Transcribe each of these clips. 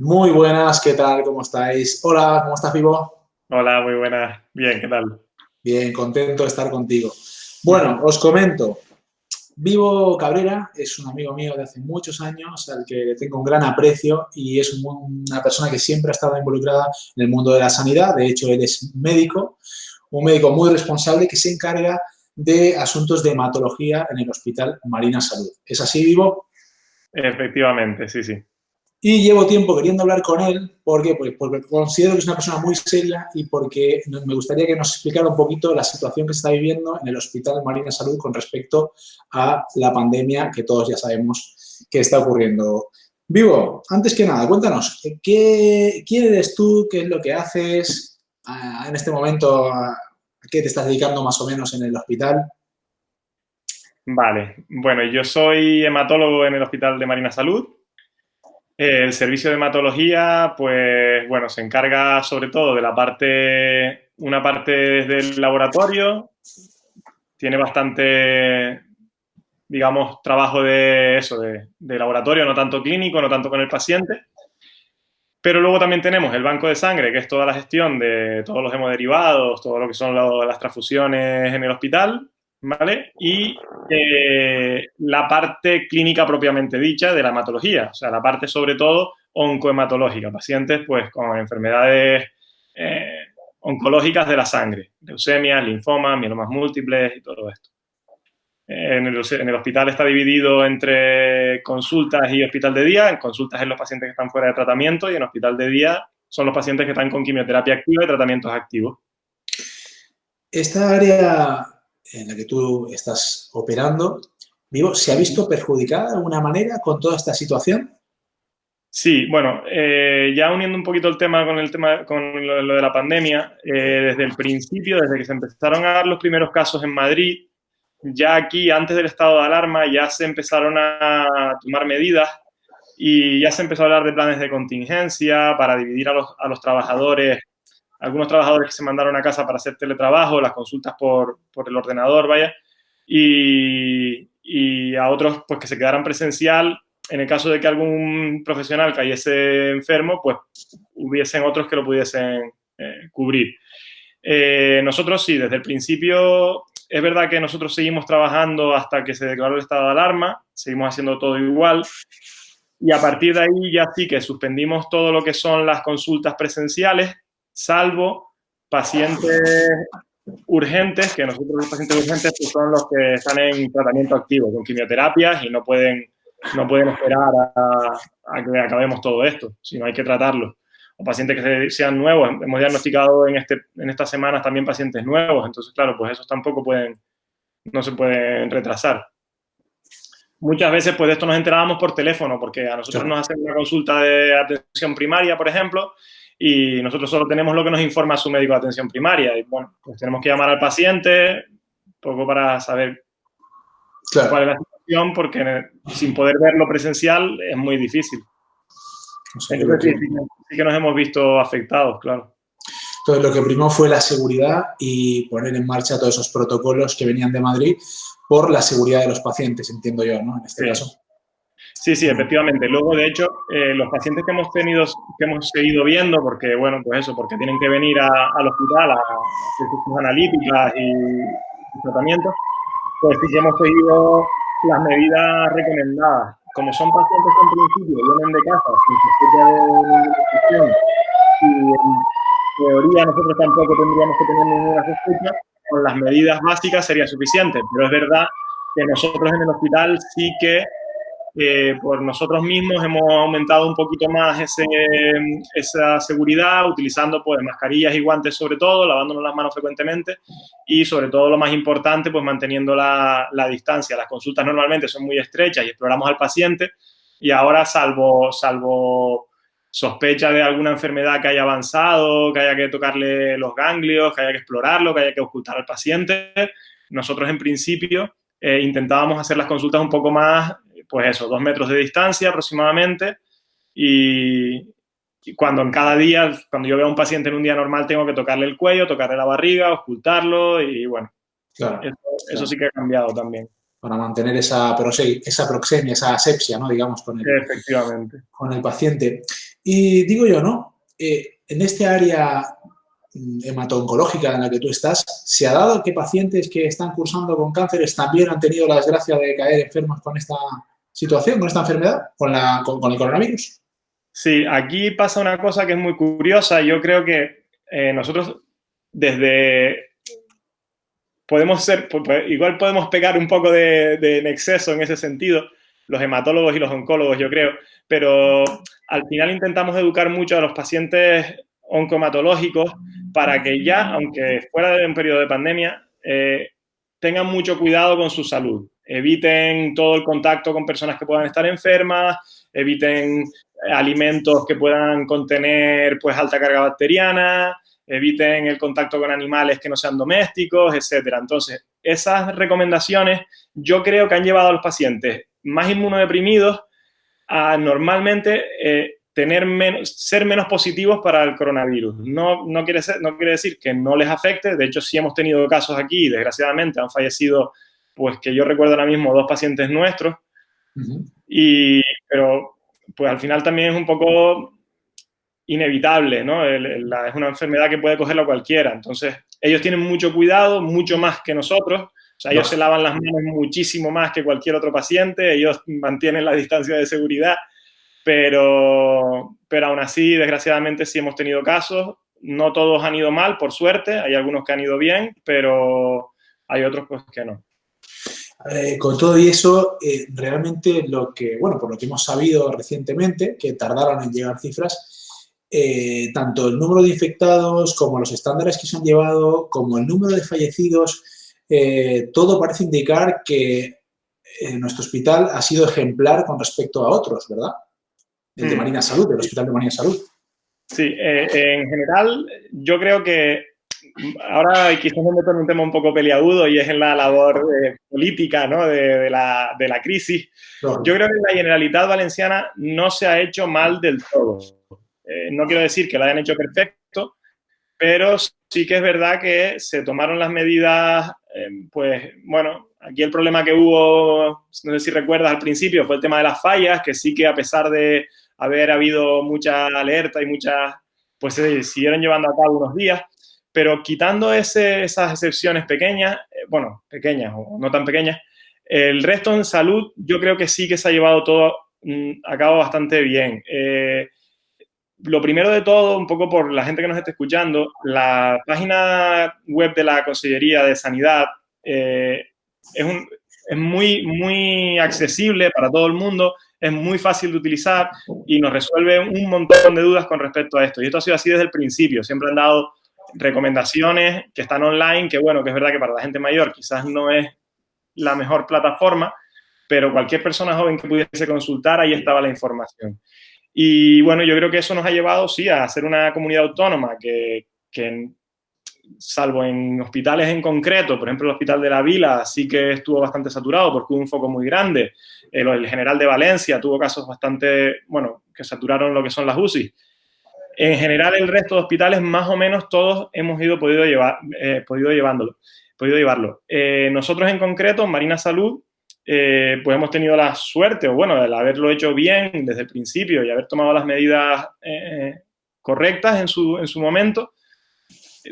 Muy buenas, ¿qué tal? ¿Cómo estáis? Hola, ¿cómo estás, Vivo? Hola, muy buenas. Bien, ¿qué tal? Bien, contento de estar contigo. Bueno, os comento. Vivo Cabrera es un amigo mío de hace muchos años, al que le tengo un gran aprecio y es una persona que siempre ha estado involucrada en el mundo de la sanidad. De hecho, él es médico, un médico muy responsable que se encarga de asuntos de hematología en el Hospital Marina Salud. ¿Es así, Vivo? Efectivamente, sí, sí. Y llevo tiempo queriendo hablar con él porque, pues, porque considero que es una persona muy seria y porque me gustaría que nos explicara un poquito la situación que se está viviendo en el Hospital Marina Salud con respecto a la pandemia que todos ya sabemos que está ocurriendo. Vivo, antes que nada, cuéntanos, ¿quién eres tú? ¿Qué es lo que haces en este momento? ¿A qué te estás dedicando más o menos en el hospital? Vale. Bueno, yo soy hematólogo en el Hospital de Marina Salud. El servicio de hematología, pues bueno, se encarga sobre todo de una parte desde el laboratorio, tiene bastante, digamos, trabajo de eso, de laboratorio, no tanto clínico, no tanto con el paciente. Pero luego también tenemos el banco de sangre, que es toda la gestión de todos los hemoderivados, todo lo que son las transfusiones en el hospital, ¿vale? Y la parte clínica propiamente dicha de la hematología, o sea, la parte sobre todo oncohematológica, pacientes pues con enfermedades eh, oncológicas de la sangre, leucemias, linfomas, mielomas múltiples y todo esto. En el hospital está dividido entre consultas y hospital de día. En consultas es los pacientes que están fuera de tratamiento y en hospital de día son los pacientes que están con quimioterapia activa y tratamientos activos. Esta área en la que tú estás operando, Vivo, ¿se ha visto perjudicada de alguna manera con toda esta situación? Sí, bueno, ya uniendo un poquito el tema con lo de la pandemia, desde el principio, desde que se empezaron a dar los primeros casos en Madrid, ya aquí, antes del estado de alarma, ya se empezaron a tomar medidas y ya se empezó a hablar de planes de contingencia para dividir a los trabajadores, algunos trabajadores que se mandaron a casa para hacer teletrabajo, las consultas por el ordenador, vaya, y a otros pues que se quedaran presencial. En el caso de que algún profesional cayese enfermo, pues hubiesen otros que lo pudiesen cubrir. Nosotros sí, desde el principio es verdad que nosotros seguimos trabajando hasta que se declaró el estado de alarma, seguimos haciendo todo igual y a partir de ahí ya sí que suspendimos todo lo que son las consultas presenciales, salvo pacientes urgentes, que nosotros los pacientes urgentes pues son los que están en tratamiento activo con quimioterapias y no pueden esperar a que acabemos todo esto, sino hay que tratarlo. O pacientes que sean nuevos, hemos diagnosticado en estas semanas también pacientes nuevos, entonces claro, pues esos tampoco no se pueden retrasar. Muchas veces pues de esto nos enterábamos por teléfono, porque a nosotros Claro. nos hacen una consulta de atención primaria, por ejemplo, y nosotros solo tenemos lo que nos informa su médico de atención primaria. Y bueno, pues tenemos que llamar al paciente un poco para saber cuál Claro. es la situación, porque sin poder verlo presencial es muy difícil. O sea, que Entonces sí que nos hemos visto afectados, claro. entonces, lo que primó fue la seguridad y poner en marcha todos esos protocolos que venían de Madrid por la seguridad de los pacientes, entiendo yo, ¿no? En este Sí. caso. Sí, sí, efectivamente. Luego, de hecho, los pacientes que hemos seguido viendo, porque, bueno, pues eso, porque tienen que venir al hospital a hacer sus analíticas y tratamientos, pues sí que hemos seguido las medidas recomendadas. Como son pacientes que en principio vienen de casa sin sospecha de ninguna infección y en teoría nosotros tampoco tendríamos que tener ninguna sospecha, con las medidas básicas sería suficiente. Pero es verdad que nosotros en el hospital sí que por nosotros mismos hemos aumentado un poquito más esa seguridad, utilizando pues mascarillas y guantes sobre todo, lavándonos las manos frecuentemente y sobre todo lo más importante, pues manteniendo la distancia. Las consultas normalmente son muy estrechas y exploramos al paciente y ahora salvo sospecha de alguna enfermedad que haya avanzado, que haya que tocarle los ganglios, que haya que explorarlo, que haya que ocultar al paciente, nosotros en principio intentábamos hacer las consultas un poco más pues eso, 2 metros de distancia aproximadamente y cuando en cada día, cuando yo veo a un paciente en un día normal, tengo que tocarle el cuello, tocarle la barriga, ocultarlo y bueno, Claro, eso, eso claro. sí que ha cambiado también. para mantener esa proxemia, esa asepsia, ¿no? Digamos, Efectivamente. Con el paciente. Y digo yo, ¿no? En este área hemato-oncológica en la que tú estás, ¿se ha dado que pacientes que están cursando con cánceres también han tenido la desgracia de caer enfermos con esta situación, con esta enfermedad, con el coronavirus? Sí, aquí pasa una cosa que es muy curiosa. Yo creo que nosotros igual podemos pegar un poco en exceso en ese sentido, los hematólogos y los oncólogos, yo creo, pero al final intentamos educar mucho a los pacientes oncohematológicos para que ya, aunque fuera de un periodo de pandemia, tengan mucho cuidado con su salud. Eviten todo el contacto con personas que puedan estar enfermas, eviten alimentos que puedan contener pues alta carga bacteriana, eviten el contacto con animales que no sean domésticos, etcétera. Entonces, esas recomendaciones yo creo que han llevado a los pacientes más inmunodeprimidos a normalmente ser menos positivos para el coronavirus. No quiere decir que no les afecte. De hecho, sí hemos tenido casos aquí y desgraciadamente han fallecido, pues que yo recuerdo ahora mismo, 2 pacientes nuestros. Pero pues al final también es un poco inevitable, ¿no? Es una enfermedad que puede cogerla cualquiera. Entonces, ellos tienen mucho cuidado, mucho más que nosotros. O sea, ellos se lavan las manos muchísimo más que cualquier otro paciente. Ellos mantienen la distancia de seguridad. Pero aún así, desgraciadamente, sí hemos tenido casos. No todos han ido mal, por suerte. Hay algunos que han ido bien, pero hay otros pues que no. Con todo y eso, realmente por lo que hemos sabido recientemente, que tardaron en llegar cifras, tanto el número de infectados como los estándares que se han llevado, como el número de fallecidos, todo parece indicar que nuestro hospital ha sido ejemplar con respecto a otros, ¿verdad? El de Marina Salud, el Hospital de Marina Salud. Sí, en general, yo creo que ahora quizás me meto en un tema un poco peliagudo y es en la labor política, ¿no? de la crisis. Claro. Yo creo que la Generalitat Valenciana no se ha hecho mal del todo. No quiero decir que lo hayan hecho perfecto, pero sí que es verdad que se tomaron las medidas, pues bueno, aquí el problema que hubo, no sé si recuerdas al principio, fue el tema de las fallas, que sí que a pesar de haber habido mucha alerta y pues se siguieron llevando a cabo unos días, pero quitando esas excepciones pequeñas, pequeñas o no tan pequeñas, el resto en salud yo creo que sí que se ha llevado todo a cabo bastante bien. Lo primero de todo, un poco por la gente que nos esté escuchando, la página web de la Consellería de Sanidad es muy, muy accesible para todo el mundo, es muy fácil de utilizar y nos resuelve un montón de dudas con respecto a esto. Y esto ha sido así desde el principio. Siempre han dado recomendaciones que están online, que bueno, que es verdad que para la gente mayor quizás no es la mejor plataforma, pero cualquier persona joven que pudiese consultar, ahí estaba la información. Y bueno, yo creo que eso nos ha llevado, sí, a ser una comunidad autónoma que salvo en hospitales en concreto, por ejemplo el Hospital de la Vila sí que estuvo bastante saturado porque hubo un foco muy grande. El General de Valencia tuvo casos bastante, que saturaron lo que son las UCI. En general, el resto de hospitales, más o menos todos hemos podido llevarlo. Nosotros en concreto, en Marina Salud, pues hemos tenido la suerte, de haberlo hecho bien desde el principio y haber tomado las medidas correctas en su momento.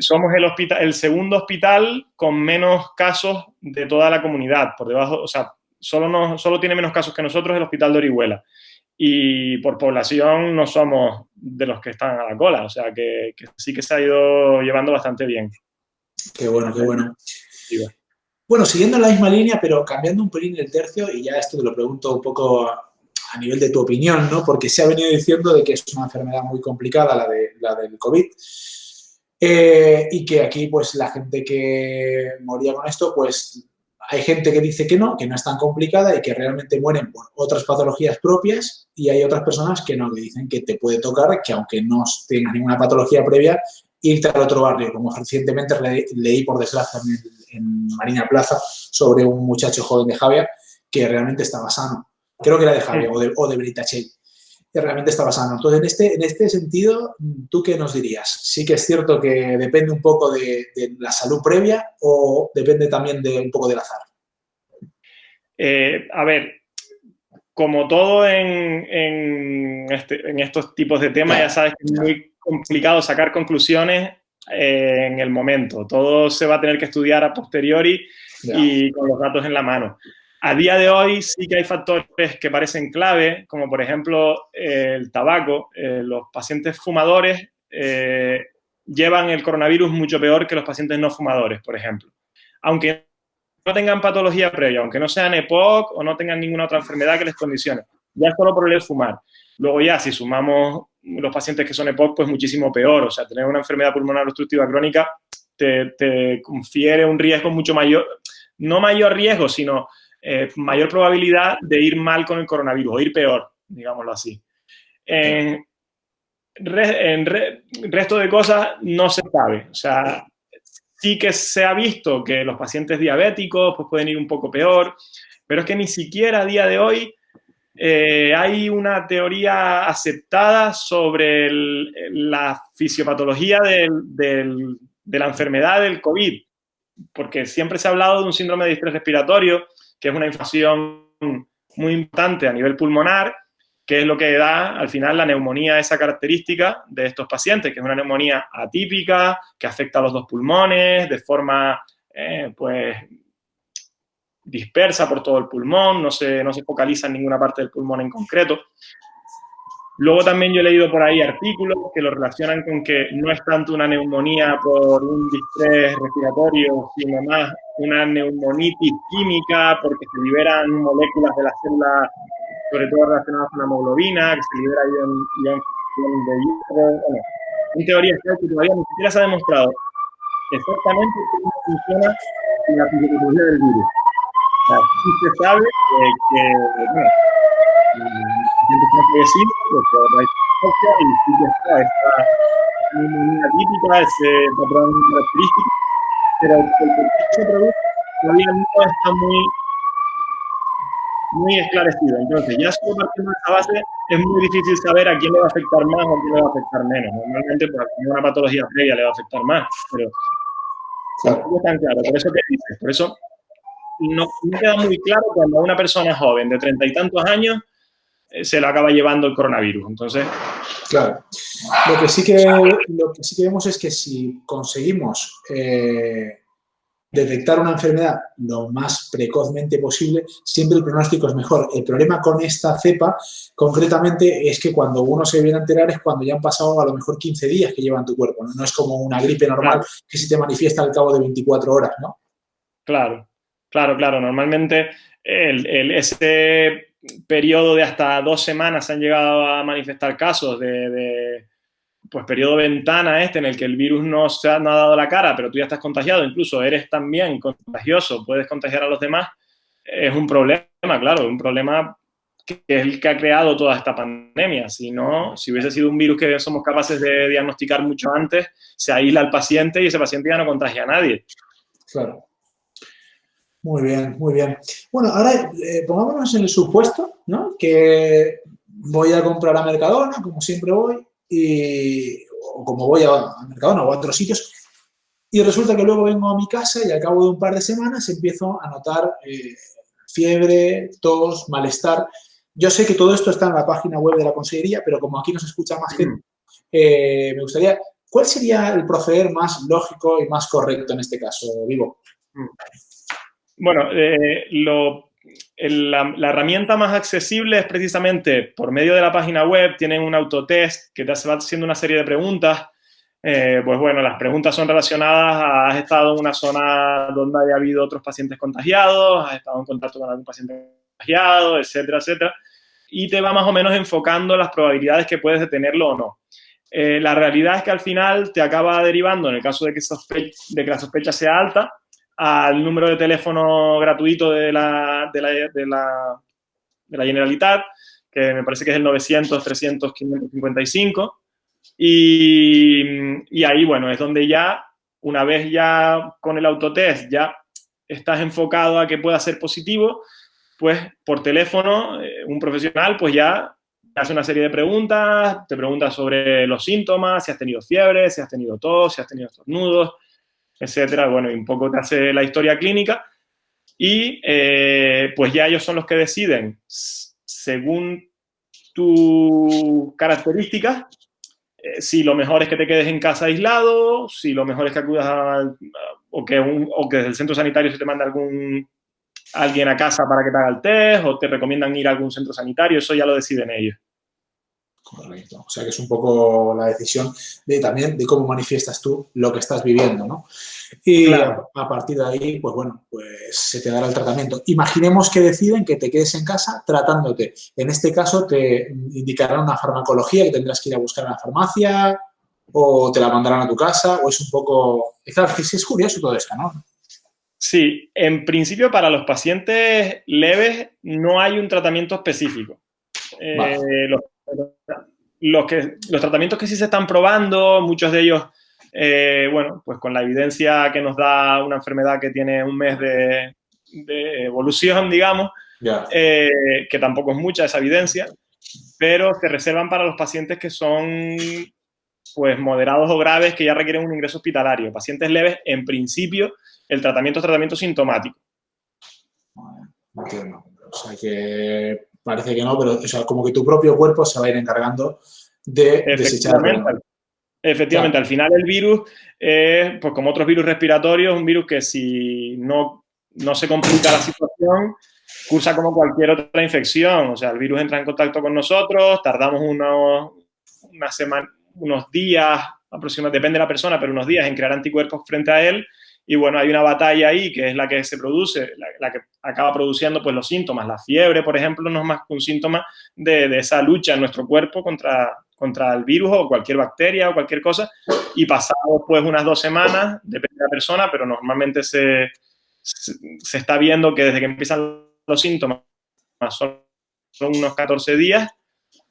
Somos el segundo hospital con menos casos de toda la comunidad. Por debajo, solo tiene menos casos que nosotros el Hospital de Orihuela. Y por población no somos de los que están a la cola. O sea, que sí que se ha ido llevando bastante bien. Qué bueno, qué bueno. Bueno, siguiendo en la misma línea, pero cambiando un pelín el tercio, y ya esto te lo pregunto un poco a nivel de tu opinión, ¿no? Porque se ha venido diciendo de que es una enfermedad muy complicada la del COVID, y que aquí, pues, la gente que moría con esto, pues, hay gente que dice que no es tan complicada y que realmente mueren por otras patologías propias, y hay otras personas que no, que dicen que te puede tocar, que aunque no tengas ninguna patología previa, irte al otro barrio, como recientemente leí, por desgracia, en Marina Plaza, sobre un muchacho joven de Javia que realmente estaba sano. Creo que era de Javia o de Britachell, que realmente estaba sano. Entonces, en este sentido, ¿tú qué nos dirías? ¿Sí que es cierto que depende un poco de la salud previa o depende también un poco del azar? A ver, como todo en estos tipos de temas, ya sabes que es muy complicado sacar conclusiones en el momento. Todo se va a tener que estudiar a posteriori y con los datos en la mano. A día de hoy sí que hay factores que parecen clave, como por ejemplo el tabaco. Los pacientes fumadores llevan el coronavirus mucho peor que los pacientes no fumadores, por ejemplo. Aunque no tengan patología previa, aunque no sean EPOC o no tengan ninguna otra enfermedad que les condicione. Ya solo por el fumar. Luego ya, si sumamos los pacientes que son EPOC, pues muchísimo peor. O sea, tener una enfermedad pulmonar obstructiva crónica te confiere un riesgo mucho mayor, no mayor riesgo, sino mayor probabilidad de ir mal con el coronavirus, o ir peor, digámoslo así. Resto de cosas no se sabe. O sea, sí que se ha visto que los pacientes diabéticos pues, pueden ir un poco peor, pero es que ni siquiera a día de hoy hay una teoría aceptada sobre la fisiopatología de la enfermedad del COVID, porque siempre se ha hablado de un síndrome de distrés respiratorio, que es una infección muy importante a nivel pulmonar, que es lo que da al final la neumonía, esa característica de estos pacientes, que es una neumonía atípica, que afecta a los dos pulmones de forma pues dispersa por todo el pulmón, no se focaliza en ninguna parte del pulmón en concreto. Luego también yo he leído por ahí artículos que lo relacionan con que no es tanto una neumonía por un distrés respiratorio, sino más una neumonitis química porque se liberan moléculas de la célula, sobre todo relacionadas con la hemoglobina, que se libera ion de hierro. Bueno, en teoría que todavía ni siquiera se ha demostrado exactamente cómo funciona la fisiología del virus. O sea, sí se sabe que bueno, gente que no fallecido, pues la historia y sí que está neumonía típica, ese patrón característico, pero el por qué se produce todavía no está muy esclarecido. Entonces, ya solo partiendo de esa base, es muy difícil saber a quién le va a afectar más o a quién le va a afectar menos. Normalmente, pues, a una patología previa le va a afectar más, pero tampoco es tan claro. Por eso que dices, por eso no queda muy claro cuando una persona joven de 30 y tantos años se lo acaba llevando el coronavirus. Entonces, claro. Lo que sí que vemos es que si conseguimos detectar una enfermedad lo más precozmente posible, siempre el pronóstico es mejor. El problema con esta cepa, concretamente, es que cuando uno se viene a enterar es cuando ya han pasado a lo mejor 15 días que lleva en tu cuerpo, ¿no? No es como una gripe normal que se te manifiesta al cabo de 24 horas, ¿no? Claro. Normalmente ese periodo de hasta 2 semanas se han llegado a manifestar casos pues periodo ventana en el que el virus no ha dado la cara, pero tú ya estás contagiado, incluso eres también contagioso, puedes contagiar a los demás, es un problema, claro, un problema que es el que ha creado toda esta pandemia. Si hubiese sido un virus que somos capaces de diagnosticar mucho antes, se aísla al paciente y ese paciente ya no contagia a nadie. Claro. Muy bien, muy bien. Bueno, ahora pongámonos en el supuesto, ¿no? Que voy a comprar a Mercadona, como siempre voy, o como voy a Mercadona o a otros sitios, y resulta que luego vengo a mi casa y al cabo de un par de semanas empiezo a notar fiebre, tos, malestar. Yo sé que todo esto está en la página web de la Consellería, pero como aquí nos escucha más gente, me gustaría, ¿cuál sería el proceder más lógico y más correcto en este caso, Vivo? Bueno, la herramienta más accesible es precisamente por medio de la página web. Tienen un autotest que te va haciendo una serie de preguntas. Pues bueno, las preguntas son relacionadas a: ¿has estado en una zona donde haya habido otros pacientes contagiados? ¿Has estado en contacto con algún paciente contagiado? Etcétera, etcétera. Y te va más o menos enfocando las probabilidades que puedes de tenerlo o no. La realidad es que al final te acaba derivando, en el caso de que la sospecha sea alta, al número de teléfono gratuito de la Generalitat, que me parece que es el 900 300 555. Y ahí, bueno, es donde ya, una vez ya con el autotest, ya estás enfocado a que pueda ser positivo, pues por teléfono, un profesional pues ya te hace una serie de preguntas, te pregunta sobre los síntomas, si has tenido fiebre, si has tenido tos, si has tenido estornudos, etcétera. Bueno, y un poco te hace la historia clínica y pues ya ellos son los que deciden, según tus características, si lo mejor es que te quedes en casa aislado, si lo mejor es que acudas o que desde el centro sanitario se te manda alguien a casa para que te haga el test, o te recomiendan ir a algún centro sanitario, eso ya lo deciden ellos. Correcto. O sea, que es un poco la decisión también de cómo manifiestas tú lo que estás viviendo, ¿no? Y claro, a partir de ahí, pues bueno, pues se te dará el tratamiento. Imaginemos que deciden que te quedes en casa tratándote. En este caso, te indicarán una farmacología que tendrás que ir a buscar a la farmacia, o te la mandarán a tu casa, o es un poco... Claro, es curioso todo esto, ¿no? Sí, en principio para los pacientes leves no hay un tratamiento específico. Vale. Los tratamientos que sí se están probando, muchos de ellos, bueno, pues con la evidencia que nos da una enfermedad que tiene un mes de evolución, digamos, que tampoco es mucha esa evidencia, pero se reservan para los pacientes que son pues moderados o graves, que ya requieren un ingreso hospitalario. Pacientes leves, en principio, el tratamiento es tratamiento sintomático. Entiendo. O sea que parece que no, pero o sea, como que tu propio cuerpo se va a ir encargando de desechar el problema. Efectivamente, claro. Al final el virus, pues como otros virus respiratorios, un virus que si no se complica la situación, cursa como cualquier otra infección. O sea, el virus entra en contacto con nosotros, tardamos unos días, aproximadamente, depende de la persona, pero unos días en crear anticuerpos frente a él. Y bueno, hay una batalla ahí que es la que se produce, la que acaba produciendo pues los síntomas. La fiebre, por ejemplo, no es más que un síntoma de esa lucha en nuestro cuerpo contra el virus o cualquier bacteria o cualquier cosa. Y pasado pues unas 2 semanas, depende de la persona, pero normalmente se está viendo que desde que empiezan los síntomas, son unos 14 días,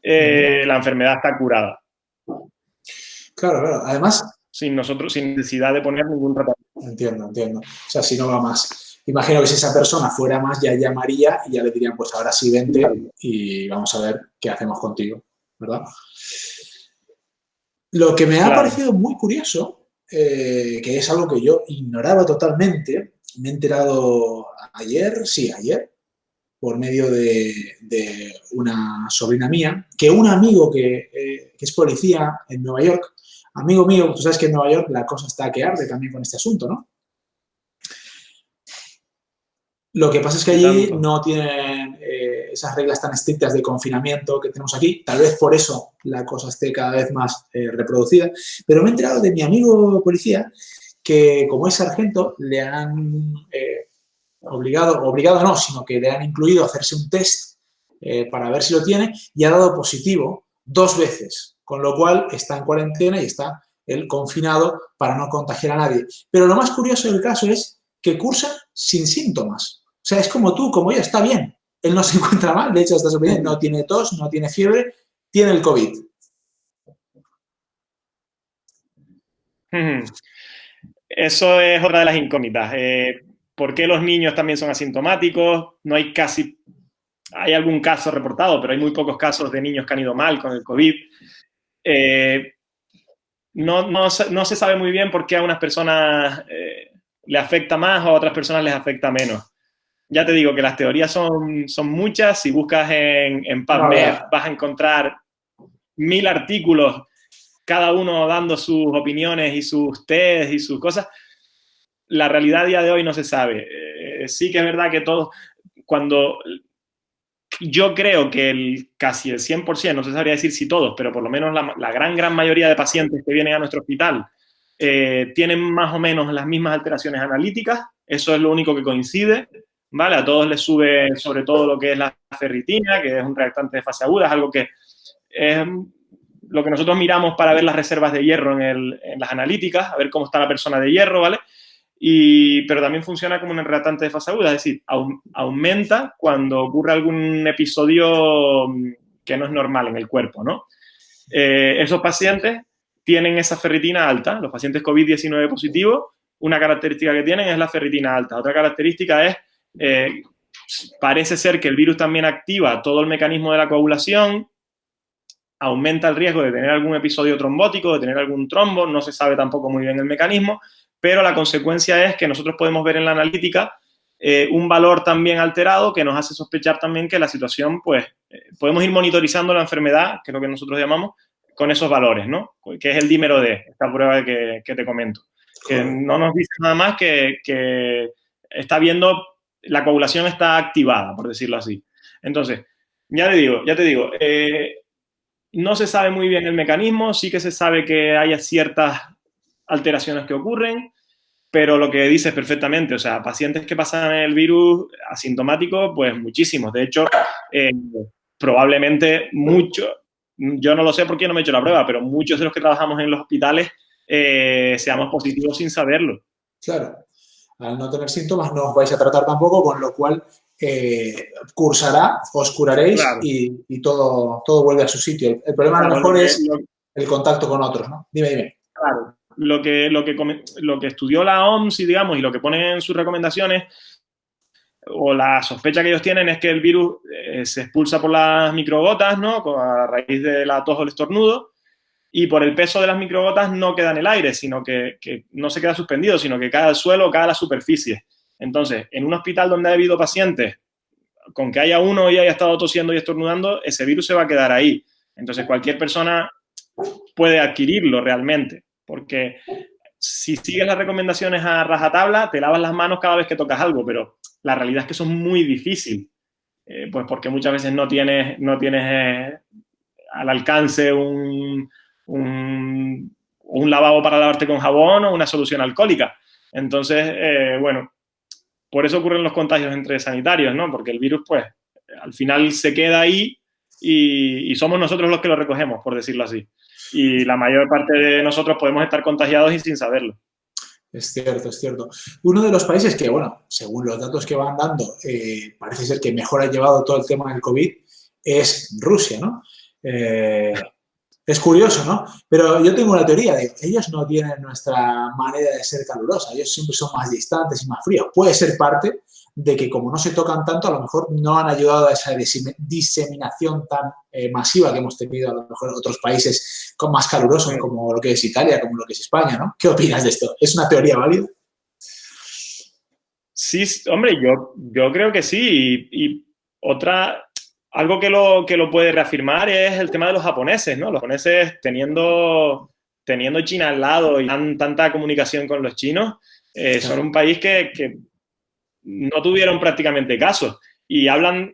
la enfermedad está curada. Claro, claro. Además... sin necesidad de poner ningún tratamiento. Entiendo. O sea, si no va más. Imagino que si esa persona fuera más, ya llamaría y ya le dirían, pues ahora sí vente y vamos a ver qué hacemos contigo, ¿verdad? Lo que me ha parecido muy curioso, que es algo que yo ignoraba totalmente, me he enterado ayer, por medio de una sobrina mía, que un amigo que es policía en Nueva York, amigo mío, tú sabes que en Nueva York la cosa está que arde también con este asunto, ¿no? Lo que pasa es que allí no tienen esas reglas tan estrictas de confinamiento que tenemos aquí. Tal vez por eso la cosa esté cada vez más reproducida. Pero me he enterado de mi amigo policía que, como es sargento, le han obligado no, sino que le han incluido hacerse un test para ver si lo tiene y ha dado positivo 2 veces. Con lo cual está en cuarentena y está él confinado para no contagiar a nadie. Pero lo más curioso del caso es que cursa sin síntomas. O sea, es como tú, como yo, está bien. Él no se encuentra mal, de hecho está súper bien, no tiene tos, no tiene fiebre, tiene el COVID. Eso es otra de las incógnitas. ¿Por qué los niños también son asintomáticos? No hay hay algún caso reportado, pero hay muy pocos casos de niños que han ido mal con el COVID. No se sabe muy bien por qué a unas personas le afecta más o a otras personas les afecta menos. Ya te digo que las teorías son muchas. Si buscas en PubMed vas a encontrar 1000 artículos, cada uno dando sus opiniones y sus test y sus cosas. La realidad a día de hoy no se sabe. Sí que es verdad que cuando yo creo que casi el 100%, no se sabría decir si todos, pero por lo menos la gran mayoría de pacientes que vienen a nuestro hospital tienen más o menos las mismas alteraciones analíticas. Eso es lo único que coincide, ¿vale? A todos les sube sobre todo lo que es la ferritina, que es un reactante de fase aguda, es algo que es lo que nosotros miramos para ver las reservas de hierro en las analíticas, a ver cómo está la persona de hierro, ¿vale? Pero también funciona como un reactante de fase aguda, es decir, aumenta cuando ocurre algún episodio que no es normal en el cuerpo, ¿no? Esos pacientes tienen esa ferritina alta, los pacientes COVID-19 positivos, una característica que tienen es la ferritina alta. Otra característica es, parece ser que el virus también activa todo el mecanismo de la coagulación, aumenta el riesgo de tener algún episodio trombótico, de tener algún trombo, no se sabe tampoco muy bien el mecanismo, pero la consecuencia es que nosotros podemos ver en la analítica un valor también alterado que nos hace sospechar también que la situación, pues, podemos ir monitorizando la enfermedad, que es lo que nosotros llamamos, con esos valores, ¿no? Que es el dímero D, esta prueba que te comento. Que no nos dice nada más que está viendo, la coagulación está activada, por decirlo así. Entonces, ya te digo, no se sabe muy bien el mecanismo, sí que se sabe que hay ciertas alteraciones que ocurren, pero lo que dices perfectamente, o sea, pacientes que pasan el virus asintomáticos, pues muchísimos. De hecho, probablemente muchos, yo no lo sé porque no me he hecho la prueba, pero muchos de los que trabajamos en los hospitales seamos positivos sin saberlo. Claro, al no tener síntomas no os vais a tratar tampoco, con lo cual cursará, os curaréis, claro, y todo vuelve a su sitio. El problema, claro, a lo mejor es el contacto con otros, ¿no? Dime. Claro, lo que estudió la OMS, digamos, y lo que pone en sus recomendaciones, o la sospecha que ellos tienen, es que el virus se expulsa por las microgotas, ¿no? A raíz de la tos o el estornudo, y por el peso de las microgotas no queda en el aire, sino que no se queda suspendido, sino que cae al suelo o cae a la superficie. Entonces, en un hospital donde ha habido pacientes, con que haya uno y haya estado tosiendo y estornudando, ese virus se va a quedar ahí. Entonces, cualquier persona puede adquirirlo realmente, porque si sigues las recomendaciones a rajatabla, te lavas las manos cada vez que tocas algo, pero la realidad es que eso es muy difícil, pues porque muchas veces no tienes al alcance un lavabo para lavarte con jabón o una solución alcohólica. Entonces, bueno, por eso ocurren los contagios entre sanitarios, ¿no? Porque el virus, pues, al final se queda ahí y somos nosotros los que lo recogemos, por decirlo así. Y la mayor parte de nosotros podemos estar contagiados y sin saberlo. Es cierto, es cierto. Uno de los países que, bueno, según los datos que van dando, parece ser que mejor ha llevado todo el tema del COVID es Rusia, ¿no? Es curioso, ¿no? Pero yo tengo una teoría de que ellos no tienen nuestra manera de ser calurosa, ellos siempre son más distantes y más fríos. Puede ser parte de que como no se tocan tanto, a lo mejor no han ayudado a esa diseminación tan masiva que hemos tenido a lo mejor en otros países con más calurosos, como lo que es Italia, como lo que es España, ¿no? ¿Qué opinas de esto? ¿Es una teoría válida? Sí, hombre, yo creo que sí. Y algo que lo puede reafirmar es el tema de los japoneses, ¿no? Los japoneses teniendo China al lado y tanta comunicación con los chinos, son un país que no tuvieron prácticamente caso. Y hablaban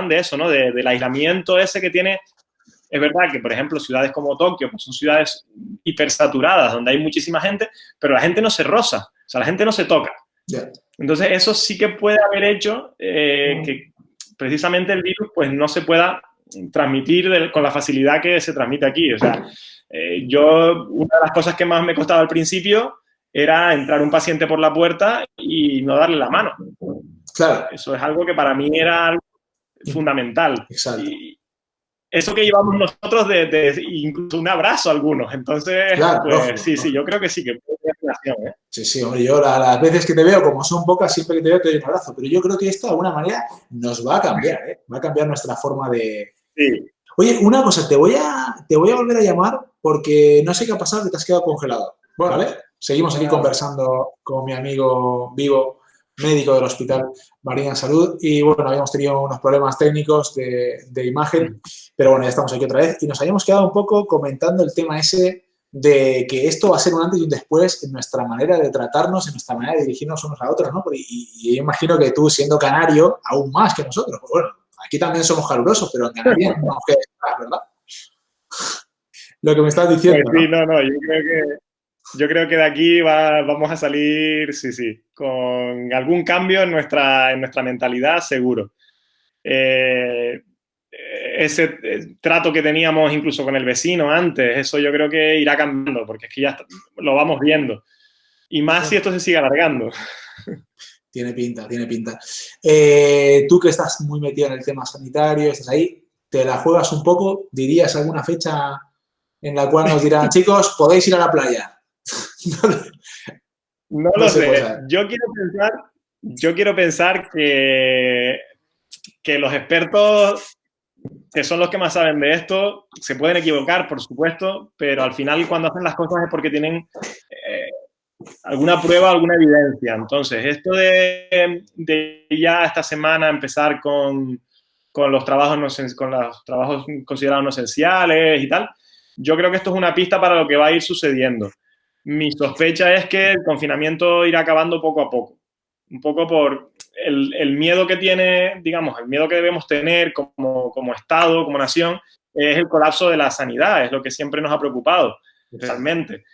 de eso, ¿no? Del aislamiento ese que tiene. Es verdad que, por ejemplo, ciudades como Tokio, pues son ciudades hipersaturadas, donde hay muchísima gente, pero la gente no se roza, o sea, la gente no se toca. Yeah. Entonces, eso sí que puede haber hecho que precisamente el virus pues no se pueda transmitir con la facilidad que se transmite aquí. O sea, una de las cosas que más me costaba al principio era entrar un paciente por la puerta y no darle la mano. Claro. Eso es algo que para mí era algo fundamental. Exacto. Y eso que llevamos nosotros de incluso un abrazo a algunos. Entonces, claro, pues lógico, sí, yo creo que sí, que puede tener relación, ¿eh? Sí, hombre, yo las veces que te veo, como son pocas, siempre que te veo te doy un abrazo. Pero yo creo que esto de alguna manera nos va a cambiar, ¿eh? Va a cambiar nuestra forma de... Sí. Oye, una cosa, te voy a volver a llamar porque no sé qué ha pasado, que te has quedado congelado, ¿vale? Seguimos aquí conversando con mi amigo Vivo, médico del Hospital Marina Salud, y bueno, habíamos tenido unos problemas técnicos de imagen, pero bueno, ya estamos aquí otra vez y nos habíamos quedado un poco comentando el tema ese de que esto va a ser un antes y un después en nuestra manera de tratarnos, en nuestra manera de dirigirnos unos a otros, ¿no? Y yo imagino que tú, siendo canario, aún más que nosotros, pues bueno, aquí también somos calurosos, pero en Canarias no queda, ¿verdad? Lo que me estás diciendo, pues sí, ¿no? Yo creo que de aquí vamos a salir, sí, con algún cambio en nuestra mentalidad, seguro. Ese trato que teníamos incluso con el vecino antes, eso yo creo que irá cambiando, porque es que ya lo vamos viendo. Y más si esto se sigue alargando. Tiene pinta, tiene pinta. Tú que estás muy metido en el tema sanitario, estás ahí, ¿te la juegas un poco? ¿Dirías alguna fecha en la cual nos dirán, chicos, podéis ir a la playa? No lo sé. Yo quiero pensar que los expertos, que son los que más saben de esto, se pueden equivocar, por supuesto, pero al final cuando hacen las cosas es porque tienen alguna prueba, alguna evidencia. Entonces, esto de ya esta semana empezar con los trabajos considerados no esenciales y tal, yo creo que esto es una pista para lo que va a ir sucediendo. Mi sospecha es que el confinamiento irá acabando poco a poco. Un poco por el miedo que tiene, digamos, el miedo que debemos tener como Estado, como nación, es el colapso de la sanidad, es lo que siempre nos ha preocupado, realmente.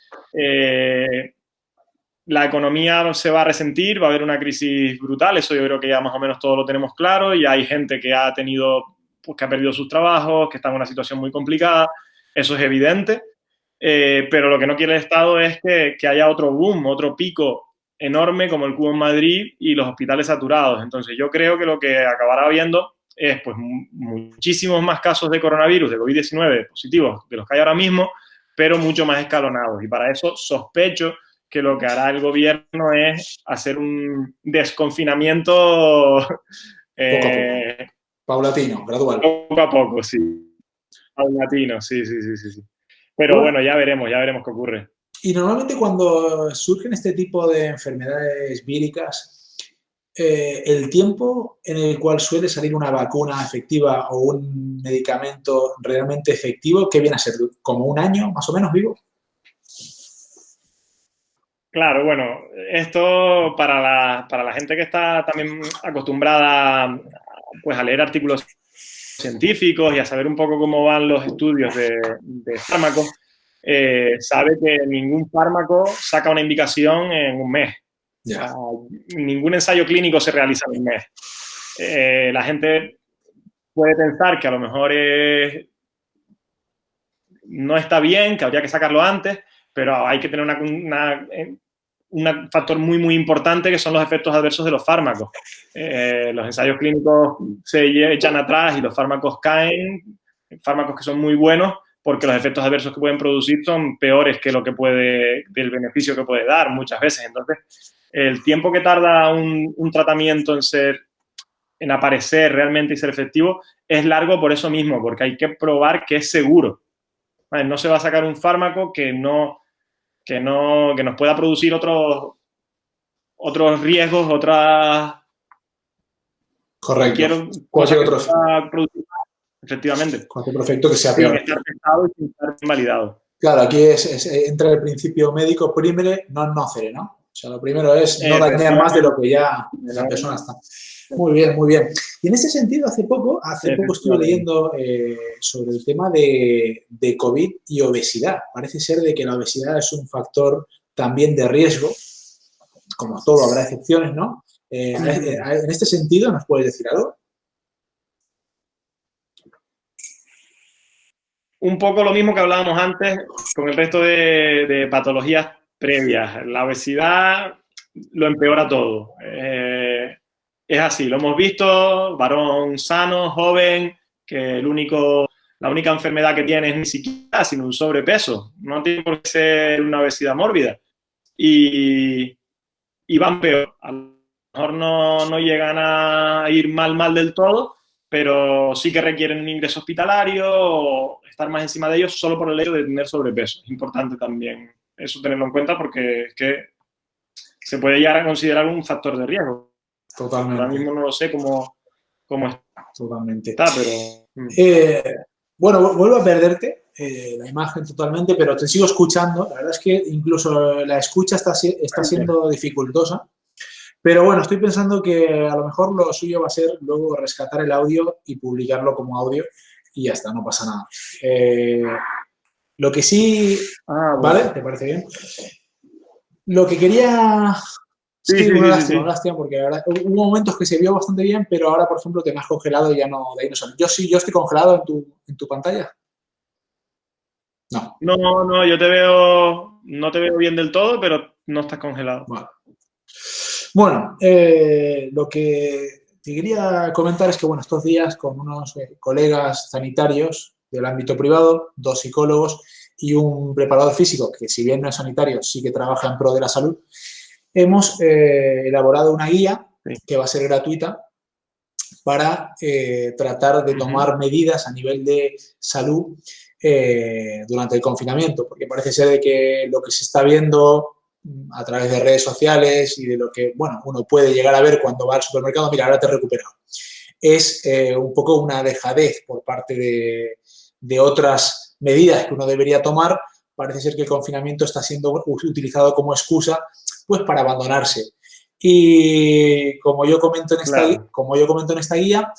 La economía se va a resentir, va a haber una crisis brutal, eso yo creo que ya más o menos todos lo tenemos claro, y hay gente que ha tenido, pues, que ha perdido sus trabajos, que está en una situación muy complicada, eso es evidente, pero lo que no quiere el Estado es que haya otro boom, otro pico enorme como el que hubo en Madrid y los hospitales saturados. Entonces yo creo que lo que acabará habiendo es, pues, muchísimos más casos de coronavirus, de COVID-19 positivos de los que hay ahora mismo, pero mucho más escalonados, y para eso sospecho que lo que hará el gobierno es hacer un desconfinamiento Poco a poco. Paulatino, gradual. Poco a poco, sí. Paulatino, sí. Pero bueno, ya veremos qué ocurre. Y normalmente cuando surgen este tipo de enfermedades víricas, el tiempo en el cual suele salir una vacuna efectiva o un medicamento realmente efectivo, ¿qué viene a ser? ¿Como un año más o menos, Vivo? Claro, bueno, esto para la gente que está también acostumbrada, pues, a leer artículos científicos y a saber un poco cómo van los estudios de fármacos, sabe que ningún fármaco saca una indicación en un mes. Ya. O sea, ningún ensayo clínico se realiza en un mes. La gente puede pensar que a lo mejor no está bien, que habría que sacarlo antes, pero hay que tener un factor muy, muy importante, que son los efectos adversos de los fármacos. Los ensayos clínicos se echan atrás y los fármacos caen, fármacos que son muy buenos, porque los efectos adversos que pueden producir son peores que del beneficio que puede dar muchas veces. Entonces, el tiempo que tarda un tratamiento en aparecer realmente y ser efectivo es largo por eso mismo, porque hay que probar que es seguro. ¿Vale? No se va a sacar un fármaco que nos pueda producir otros riesgos, otras... Correcto. Cualquier otro... Efectivamente. Cualquier efecto que sea peor. Sin estar testado y sin estar invalidado. Claro, aquí entra el principio médico primere non nocere, ¿no? O sea, lo primero es no dañar más de lo que ya la persona está. Muy bien, muy bien. Y en ese sentido, hace poco estuve leyendo sobre el tema de COVID y obesidad. Parece ser de que la obesidad es un factor también de riesgo, como todo, habrá excepciones, ¿no? En este sentido, ¿nos puedes decir algo? Un poco lo mismo que hablábamos antes con el resto de patologías previas. La obesidad lo empeora todo. Es así, lo hemos visto, varón sano, joven, que la única enfermedad que tiene es ni siquiera, sino un sobrepeso. No tiene por qué ser una obesidad mórbida. Y van peor. A lo mejor no llegan a ir mal del todo, pero sí que requieren un ingreso hospitalario o estar más encima de ellos solo por el hecho de tener sobrepeso. Es importante también eso tenerlo en cuenta, porque es que se puede llegar a considerar un factor de riesgo. Totalmente. Ahora mismo no lo sé cómo Totalmente. está, pero... Bueno, vuelvo a perderte la imagen totalmente, pero te sigo escuchando. La verdad es que incluso la escucha está siendo dificultosa. Pero bueno, estoy pensando que a lo mejor lo suyo va a ser luego rescatar el audio y publicarlo como audio y ya está, no pasa nada. Lo que sí... bueno. ¿Vale? ¿Te parece bien? Lo que quería... Sí, una lástima, porque la verdad, hubo momentos que se vio bastante bien, pero ahora, por ejemplo, te me has congelado y ya no, de ahí no sale. Yo estoy congelado en tu pantalla. No. No, yo no te veo bien del todo, pero no estás congelado. Vale. Bueno, lo que te quería comentar es que, bueno, estos días con unos colegas sanitarios del ámbito privado, 2 psicólogos y un preparador físico, que si bien no es sanitario, sí que trabaja en pro de la salud, hemos elaborado una guía que va a ser gratuita para tratar de tomar medidas a nivel de salud durante el confinamiento, porque parece ser de que lo que se está viendo a través de redes sociales y de lo que, bueno, uno puede llegar a ver cuando va al supermercado, mira, ahora te he recuperado. Es un poco una dejadez por parte de otras medidas que uno debería tomar. Parece ser que el confinamiento está siendo utilizado como excusa pues para abandonarse. Y como yo comento en esta guía,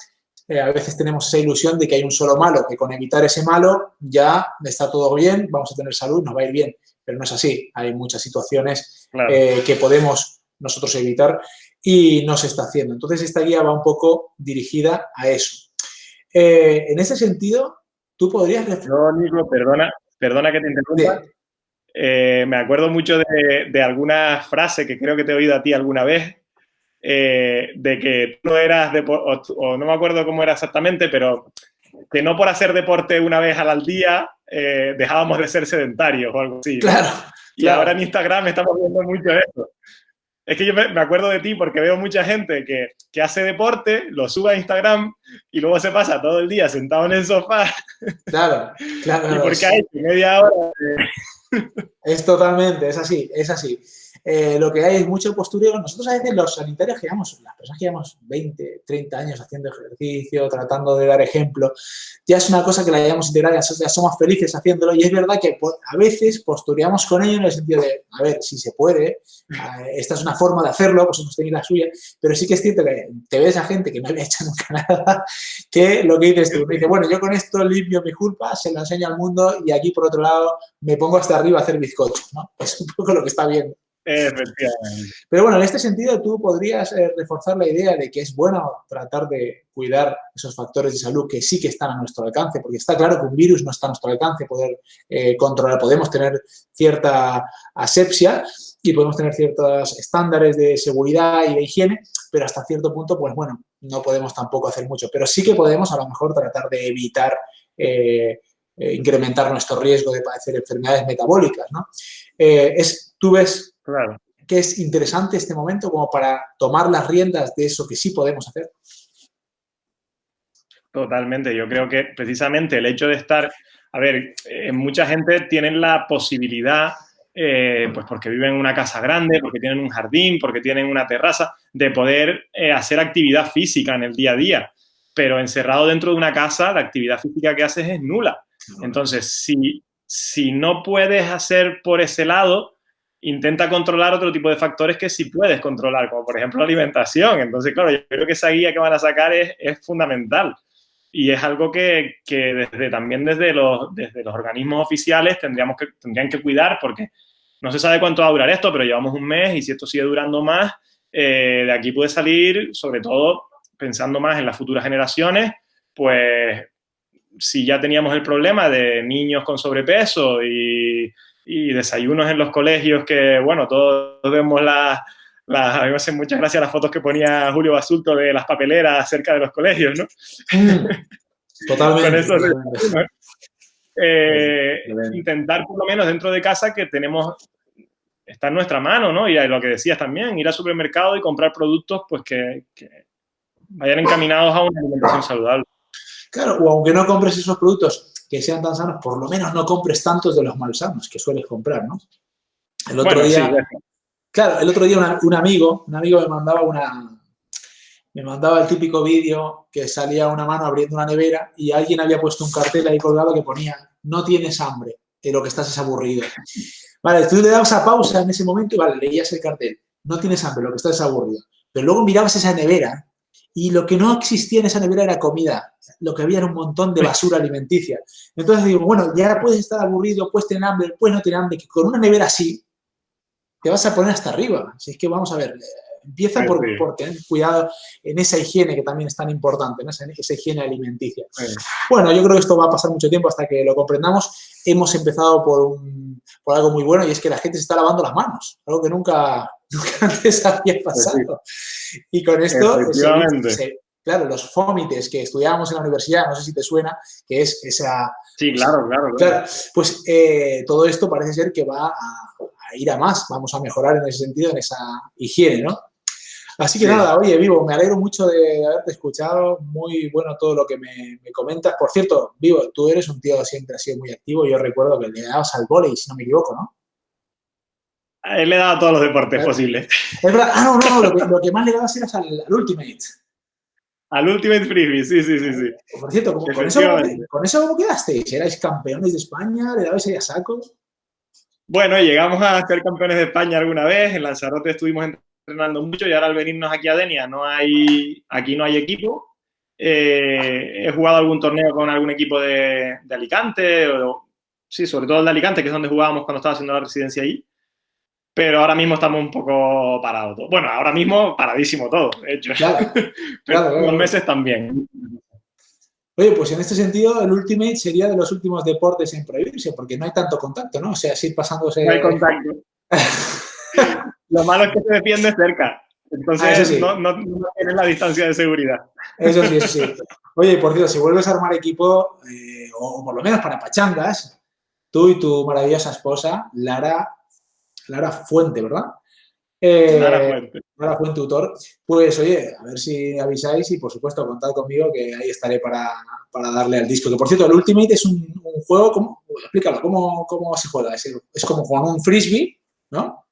a veces tenemos esa ilusión de que hay un solo malo, que con evitar ese malo ya está todo bien, vamos a tener salud, nos va a ir bien. Pero no es así. Hay muchas situaciones que podemos nosotros evitar y no se está haciendo. Entonces, esta guía va un poco dirigida a eso. En ese sentido, tú podrías... No, Nico, perdona que te interrumpa. Me acuerdo mucho de alguna frase que creo que te he oído a ti alguna vez, de que tú no eras o no me acuerdo cómo era exactamente, pero que no por hacer deporte una vez al día dejábamos de ser sedentarios o algo así, ¿no? Claro. Y ahora en Instagram estamos viendo mucho eso. Es que yo me acuerdo de ti porque veo mucha gente que hace deporte, lo sube a Instagram y luego se pasa todo el día sentado en el sofá. Claro. ¿Y por qué ha hecho media hora? Es totalmente, es así. Lo que hay es mucho postureo. Nosotros a veces los sanitarios que llevamos, las personas que llevamos 20, 30 años haciendo ejercicio, tratando de dar ejemplo, ya es una cosa que la llevamos integrada, ya somos felices haciéndolo y es verdad que a veces postureamos con ello en el sentido de, a ver, si se puede, esta es una forma de hacerlo, pues hemos tenido la suya, pero sí que es cierto que te ves a gente que no le ha hecho nunca nada, que lo que dices tú, me dice, bueno, yo con esto limpio mi culpa, se lo enseño al mundo y aquí por otro lado me pongo hasta arriba a hacer bizcochos, ¿no? Es un poco lo que está viendo. Efectivamente. Pero bueno, en este sentido tú podrías reforzar la idea de que es bueno tratar de cuidar esos factores de salud que sí que están a nuestro alcance, porque está claro que un virus no está a nuestro alcance poder controlar. Podemos tener cierta asepsia y podemos tener ciertos estándares de seguridad y de higiene, pero hasta cierto punto, pues bueno, no podemos tampoco hacer mucho. Pero sí que podemos a lo mejor tratar de evitar incrementar nuestro riesgo de padecer enfermedades metabólicas, ¿no? Tú ves que es interesante este momento como para tomar las riendas de eso que sí podemos hacer. Totalmente. Yo creo que precisamente el hecho de estar... A ver, mucha gente tiene la posibilidad, pues porque viven en una casa grande, porque tienen un jardín, porque tienen una terraza, de poder hacer actividad física en el día a día. Pero encerrado dentro de una casa, la actividad física que haces es nula. Entonces, si no puedes hacer por ese lado, intenta controlar otro tipo de factores que sí puedes controlar, como por ejemplo la alimentación. Entonces, claro, yo creo que esa guía que van a sacar es fundamental. Y es algo que también desde los organismos oficiales tendrían que cuidar, porque no se sabe cuánto va a durar esto, pero llevamos un mes y si esto sigue durando más, de aquí puede salir, sobre todo pensando más en las futuras generaciones, pues si ya teníamos el problema de niños con sobrepeso y desayunos en los colegios que, bueno, todos vemos a mí me hacen muchas gracias las fotos que ponía Julio Basulto de las papeleras cerca de los colegios, ¿no? Totalmente. Con eso, intentar por lo menos dentro de casa que está en nuestra mano, ¿no? Y lo que decías también, ir al supermercado y comprar productos pues que vayan encaminados a una alimentación saludable. Claro, o aunque no compres esos productos que sean tan sanos, por lo menos no compres tantos de los malsanos que sueles comprar, ¿no? El otro día un amigo me mandaba el típico vídeo que salía una mano abriendo una nevera y alguien había puesto un cartel ahí colgado que ponía no tienes hambre, lo que estás es aburrido. Vale, tú le dabas a pausa en ese momento y vale, leías el cartel, no tienes hambre, lo que estás es aburrido. Pero luego mirabas esa nevera y lo que no existía en esa nevera era comida, lo que había era un montón de basura alimenticia. Entonces digo, bueno, ya puedes estar aburrido, puedes tener hambre, puedes no tener hambre, que con una nevera así te vas a poner hasta arriba. Así es que vamos a ver, empieza por tener cuidado en esa higiene que también es tan importante, ¿no? Esa higiene alimenticia. Bueno, yo creo que esto va a pasar mucho tiempo hasta que lo comprendamos. Hemos empezado por algo muy bueno y es que la gente se está lavando las manos, algo que nunca antes había pasado. Y con esto, claro, los fómites que estudiábamos en la universidad, no sé si te suena, que es esa... Sí, claro. Pues todo esto parece ser que va a ir a más, vamos a mejorar en ese sentido, en esa higiene, ¿no? Así que nada, oye, Vivo, me alegro mucho de haberte escuchado, muy bueno todo lo que me comentas. Por cierto, Vivo, tú eres un tío que siempre has sido muy activo, yo recuerdo que le dabas al vóley, si no me equivoco, ¿no? Él le daba a todos los deportes posibles. Es verdad. Ah, no, lo que más le dabas era al Ultimate. Al Ultimate Frisbee, sí. Por cierto, con eso ¿cómo quedasteis? ¿Erais campeones de España? ¿Le dabais ahí a saco? Bueno, llegamos a ser campeones de España alguna vez. En Lanzarote estuvimos entrenando mucho y ahora al venirnos aquí a Denia aquí no hay equipo. He jugado algún torneo con algún equipo de Alicante, sí, sobre todo el de Alicante, que es donde jugábamos cuando estaba haciendo la residencia ahí. Pero ahora mismo estamos un poco parados. Bueno, ahora mismo paradísimo todo, de hecho. Claro, pero unos meses también. Oye, pues en este sentido, el Ultimate sería de los últimos deportes en prohibirse, porque no hay tanto contacto, ¿no? O sea, es ir pasándose... No hay contacto. Lo malo es que se defiende cerca. Entonces, sí. no tienes la distancia de seguridad. Eso sí. Oye, por cierto, si vuelves a armar equipo, o por lo menos para pachangas, tú y tu maravillosa esposa, Lara Fuente, ¿verdad? Lara Fuente, tutor. Pues, oye, a ver si avisáis y, por supuesto, contad conmigo que ahí estaré para darle al disco. Que, por cierto, el Ultimate es un juego, explícalo, ¿cómo se juega? Es como con un frisbee, ¿no?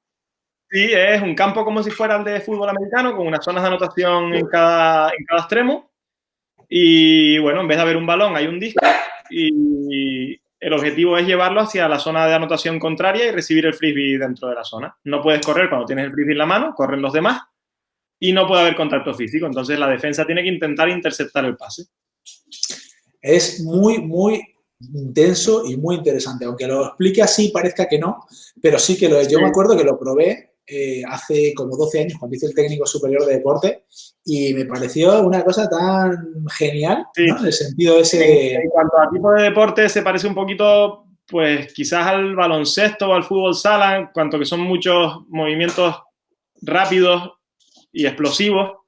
Sí, es un campo como si fuera el de fútbol americano, con unas zonas de anotación en cada extremo. Y, bueno, en vez de haber un balón, hay un disco y el objetivo es llevarlo hacia la zona de anotación contraria y recibir el frisbee dentro de la zona. No puedes correr cuando tienes el frisbee en la mano, corren los demás y no puede haber contacto físico. Entonces, la defensa tiene que intentar interceptar el pase. Es muy, muy intenso y muy interesante. Aunque lo explique así, parezca que no, pero sí que lo es. Yo me acuerdo que lo probé hace como 12 años cuando hice el técnico superior de deporte y me pareció una cosa tan genial, sí, ¿no? En el sentido ese... En cuanto a tipo de deporte, se parece un poquito, pues quizás al baloncesto o al fútbol sala, en cuanto que son muchos movimientos rápidos y explosivos.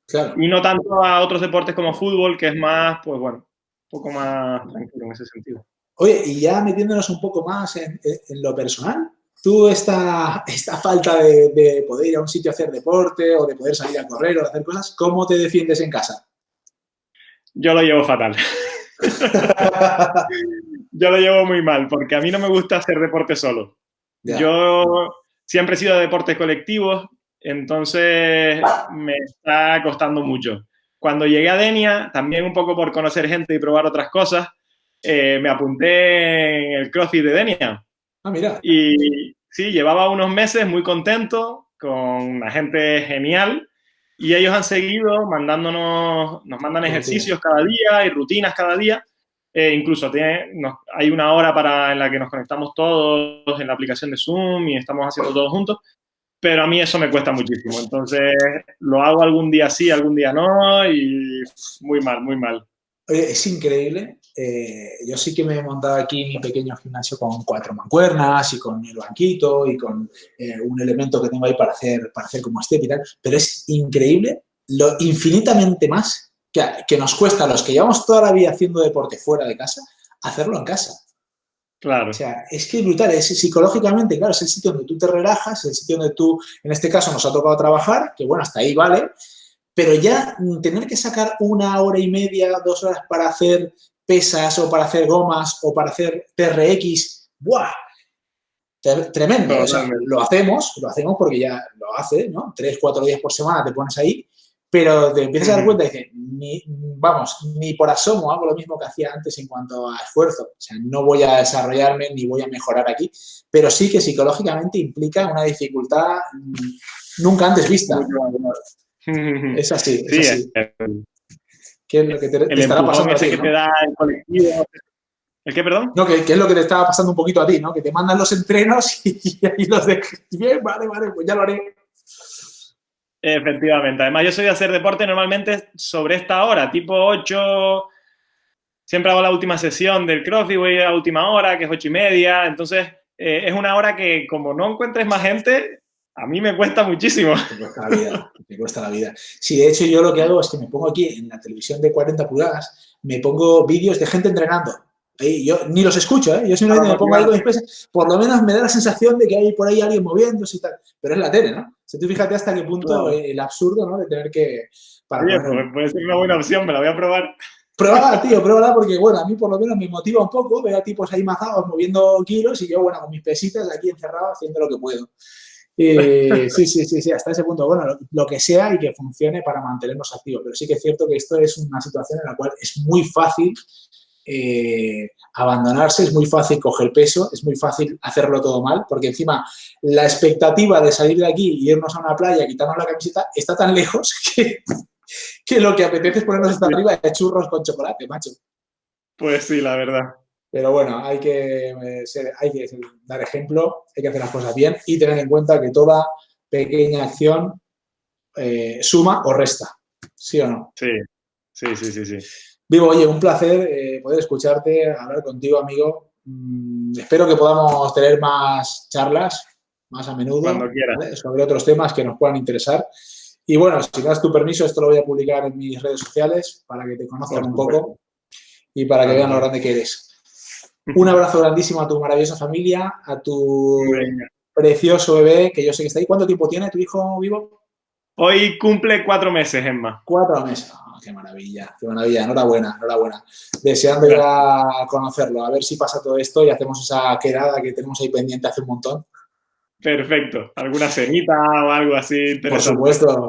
Claro. Y no tanto a otros deportes como fútbol, que es más, pues bueno, un poco más tranquilo en ese sentido. Oye, y ya metiéndonos un poco más en lo personal, ¿tú esta falta de poder ir a un sitio a hacer deporte o de poder salir a correr o hacer cosas, cómo te defiendes en casa? Yo lo llevo fatal. Yo lo llevo muy mal, porque a mí no me gusta hacer deporte solo. Ya. Yo siempre he sido de deportes colectivos, entonces me está costando mucho. Cuando llegué a Denia, también un poco por conocer gente y probar otras cosas, me apunté en el CrossFit de Denia. Ah, mira. Y sí, llevaba unos meses muy contento, con una gente genial, y ellos han seguido nos mandan ejercicios cada día y rutinas cada día. Incluso hay una hora en la que nos conectamos todos en la aplicación de Zoom y estamos haciendo todos juntos, pero a mí eso me cuesta muchísimo. Entonces lo hago algún día sí, algún día no, y muy mal, muy mal. Oye, es increíble. Yo sí que me he montado aquí mi pequeño gimnasio con 4 mancuernas y con el banquito y con un elemento que tengo ahí para hacer como step y tal, pero es increíble lo infinitamente más que nos cuesta a los que llevamos toda la vida haciendo deporte fuera de casa, hacerlo en casa. Claro. O sea, es que es brutal, es psicológicamente, claro, es el sitio donde tú te relajas, es el sitio donde tú, en este caso, nos ha tocado trabajar, que bueno, hasta ahí vale, pero ya tener que sacar 1 hora y media, 2 horas para hacer pesas o para hacer gomas o para hacer TRX, ¡buah! Tremendo. O sea, lo hacemos porque ya lo hace, ¿no? 3, 4 días por semana te pones ahí, pero te empiezas a dar cuenta y dices, ni por asomo hago lo mismo que hacía antes en cuanto a esfuerzo. O sea, no voy a desarrollarme ni voy a mejorar aquí, pero sí que psicológicamente implica una dificultad nunca antes vista. Es así, es así. ¿Qué es lo que te estará pasando a ti, que ¿no? te da el colectivo. ¿El qué, perdón? No, que es lo que te estaba pasando un poquito a ti, ¿no? Que te mandan los entrenos y ahí los de... Bien, vale, pues ya lo haré. Efectivamente. Además, yo soy de hacer deporte normalmente sobre esta hora, tipo 8. Siempre hago la última sesión del CrossFit, voy a la última hora, que es 8:30. Entonces, es una hora que como no encuentres más gente, a mí me cuesta muchísimo. Te cuesta la vida. Sí, de hecho, yo lo que hago es que me pongo aquí en la televisión de 40 pulgadas, me pongo vídeos de gente entrenando. Y yo ni los escucho, ¿eh? Yo simplemente me pongo ahí con mis pesas. Por lo menos me da la sensación de que hay por ahí alguien moviéndose y tal. Pero es la tele, ¿no? O sea, tú fíjate hasta qué punto el absurdo, ¿no? De tener que... Oye, pues puede ser una buena opción, me la voy a probar. Pruébala, tío, pruébala porque, bueno, a mí por lo menos me motiva un poco, veo a tipos ahí mazados moviendo kilos y yo, bueno, con mis pesitas aquí encerrado haciendo lo que puedo. Sí, hasta ese punto, bueno, lo que sea y que funcione para mantenernos activos. Pero sí que es cierto que esto es una situación en la cual es muy fácil abandonarse, es muy fácil coger peso, es muy fácil hacerlo todo mal, porque encima la expectativa de salir de aquí y irnos a una playa, quitarnos la camiseta, está tan lejos que lo que apetece es ponernos hasta arriba de churros con chocolate, macho. Pues sí, la verdad. Pero bueno, hay que dar ejemplo, hay que hacer las cosas bien y tener en cuenta que toda pequeña acción suma o resta, ¿sí o no? Sí. Vivo, oye, un placer poder escucharte, hablar contigo, amigo. Espero que podamos tener más charlas más a menudo, Cuando quieras. ¿vale? Sobre otros temas que nos puedan interesar. Y bueno, si me das tu permiso, esto lo voy a publicar en mis redes sociales para que te conozcan un poco y para que vean lo grande que eres. Un abrazo grandísimo a tu maravillosa familia, a tu precioso bebé, que yo sé que está ahí. ¿Cuánto tiempo tiene tu hijo vivo? Hoy cumple 4 meses, Emma. 4 meses. Oh, qué maravilla, qué maravilla. Enhorabuena, enhorabuena. Deseando ya conocerlo, a ver si pasa todo esto y hacemos esa quedada que tenemos ahí pendiente hace un montón. Perfecto. ¿Alguna cenita o algo así interesante?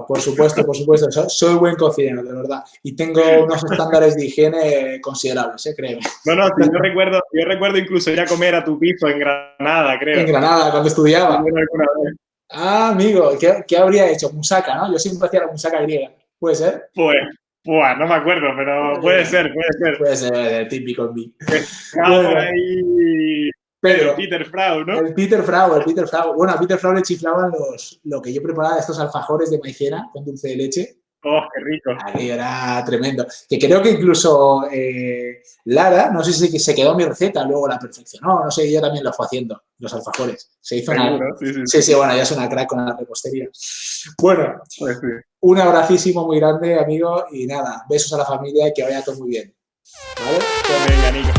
Por supuesto. Soy buen cocinero, de verdad. Y tengo unos estándares de higiene considerables, créeme. No, sí, yo recuerdo incluso ir a comer a tu piso en Granada, creo. En Granada, cuando estudiaba. Ah, amigo, ¿qué habría hecho? Musaca, ¿no? Yo siempre hacía la musaca griega. ¿Puede ser? Pues, no me acuerdo, pero puede ser. Puede ser, típico en mí. Bueno, ahí Pedro, el Peter Frau, ¿no? El Peter Frau. Bueno, a Peter Frau le chiflaban lo que yo preparaba de estos alfajores de maicena con dulce de leche. ¡Oh, qué rico! Aquello era tremendo. Que creo que incluso Lara, no sé si se quedó mi receta, luego la perfeccionó, no sé, ella también lo fue haciendo, los alfajores. Se hizo Sí, bueno, ya es una crack con la repostería. Bueno, pues sí. Un abracísimo muy grande, amigo, y nada, besos a la familia y que vaya todo muy bien. ¿Vale? Pues venga, Nico.